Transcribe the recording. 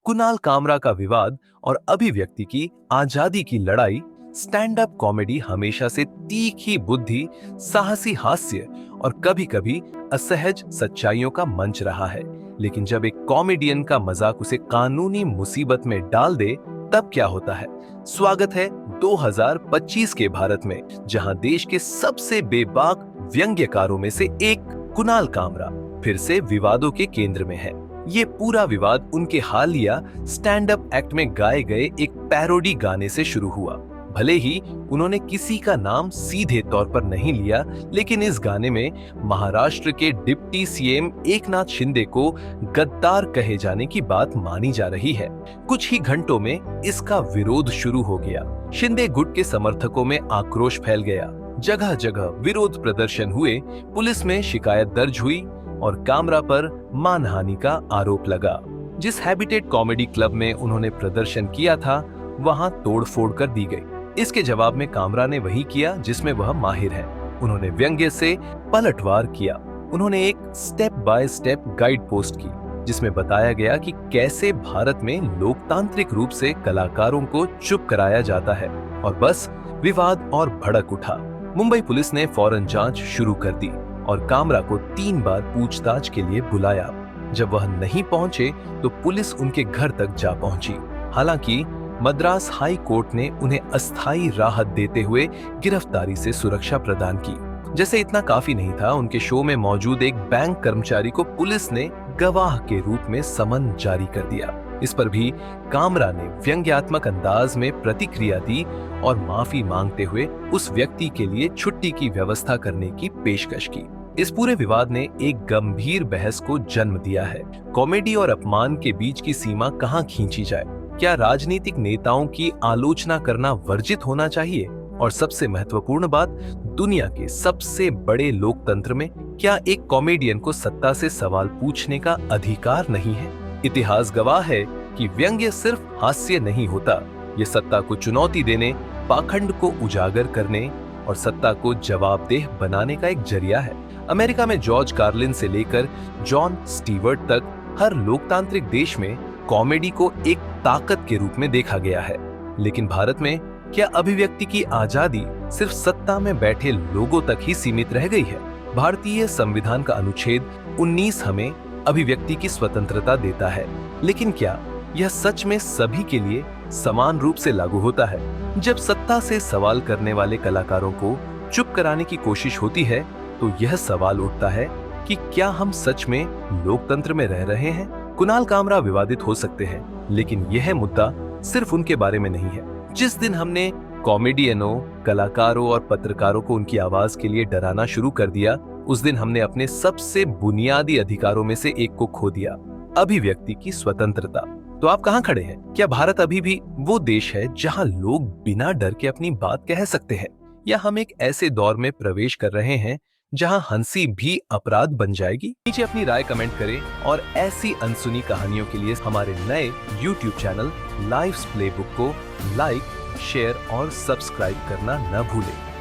कुणाल कामरा का विवाद और अभिव्यक्ति की आजादी की लड़ाई। स्टैंड अप कॉमेडी हमेशा से तीखी बुद्धि, साहसी हास्य और कभी-कभी असहज सच्चाइयों का मंच रहा है। लेकिन जब एक कॉमेडियन का मजाक उसे कानूनी मुसीबत में डाल दे, तब क्या होता है? स्वागत है 2025 के भारत में, जहां देश के सबसे बेबाक व्यंग्यकारों में से एक कुणाल कामरा फिर से विवादों के केंद्र में है। ये पूरा विवाद उनके हालिया स्टैंड अप एक्ट में गाए गए एक पैरोडी गाने से शुरू हुआ। भले ही उन्होंने किसी का नाम सीधे तौर पर नहीं लिया, लेकिन इस गाने में महाराष्ट्र के डिप्टी सीएम एकनाथ शिंदे को गद्दार कहे जाने की बात मानी जा रही है। कुछ ही घंटों में इसका विरोध शुरू हो गया। शिंदे गुट के समर्थकों में आक्रोश फैल गया। जगह जगह विरोध प्रदर्शन हुए, पुलिस में शिकायत दर्ज हुई और कामरा पर मानहानि का आरोप लगा। जिस हैबिटेट कॉमेडी क्लब में उन्होंने प्रदर्शन किया था, वहां तोड़फोड़ कर दी गई। इसके जवाब में कामरा ने वही किया जिसमें वह माहिर है। उन्होंने व्यंग्य से पलटवार किया। उन्होंने एक step by step guide post की, जिसमें बताया गया कि कैसे भारत में लोकतांत्रिक रूप से कलाकारों को चुप कराया जाता है। और बस विवाद और भड़क उठा। मुंबई पुलिस ने फौरन जांच शुरू कर दी और कामरा को 3 बार पूछताछ के लिए बुलाया। जब वह नहीं पहुंचे तो पुलिस उनके घर तक जा पहुंची। हालांकि मद्रास हाई कोर्ट ने उन्हें अस्थायी राहत देते हुए गिरफ्तारी से सुरक्षा प्रदान की। जैसे इतना काफी नहीं था, उनके शो में मौजूद एक बैंक कर्मचारी को पुलिस ने गवाह के रूप में समन जारी कर दिया। इस पर भी कामरा ने व्यंग्यात्मक अंदाज में प्रतिक्रिया दी और माफी मांगते हुए उस व्यक्ति के लिए छुट्टी की व्यवस्था करने की पेशकश की। इस पूरे विवाद ने एक गंभीर बहस को जन्म दिया है। कॉमेडी और अपमान के बीच की सीमा कहां खींची जाए? क्या राजनीतिक नेताओं की आलोचना करना वर्जित होना चाहिए? और सबसे महत्वपूर्ण बात, दुनिया के सबसे बड़े लोकतंत्र में क्या एक कॉमेडियन को सत्ता से सवाल पूछने का अधिकार नहीं है? इतिहास गवाह है कि व्यंग्य सिर्फ हास्य नहीं होता, ये सत्ता को चुनौती देने, पाखंड को उजागर करने और सत्ता को जवाबदेह बनाने का एक जरिया है। अमेरिका में जॉर्ज कार्लिन से लेकर जॉन स्टीवर्ट तक हर लोकतांत्रिक देश में कॉमेडी को एक ताकत के रूप में देखा गया है। लेकिन भारत में क्या अभिव्यक्ति की आजादी सिर्फ सत्ता में बैठे लोगों तक ही सीमित रह गई है? भारतीय संविधान का अनुच्छेद 19 हमें अभिव्यक्ति की स्वतंत्रता देता है, लेकिन क्या यह सच में सभी के लिए समान रूप से लागू होता है? जब सत्ता से सवाल करने वाले कलाकारों को चुप कराने की कोशिश होती है, तो यह सवाल उठता है कि क्या हम सच में लोकतंत्र में रह रहे हैं? कुणाल कामरा विवादित हो सकते हैं, लेकिन यह मुद्दा सिर्फ उनके बारे में नहीं है। जिस दिन हमने कॉमेडियनों, कलाकारों और पत्रकारों को उनकी आवाज के लिए डराना शुरू कर दिया, उस दिन हमने अपने सबसे बुनियादी अधिकारों में से एक को खो दिया, अभिव्यक्ति की स्वतंत्रता। तो आप कहां खड़े हैं? क्या भारत अभी भी वो देश है जहां लोग बिना डर के अपनी बात कह सकते हैं, या हम एक ऐसे दौर में प्रवेश कर रहे हैं जहां हंसी भी अपराध बन जाएगी? नीचे अपनी राय कमेंट करें और ऐसी अनसुनी कहानियों के लिए हमारे नए YouTube चैनल लाइव्स प्लेबुक को लाइक, शेयर और सब्सक्राइब करना न भूलें।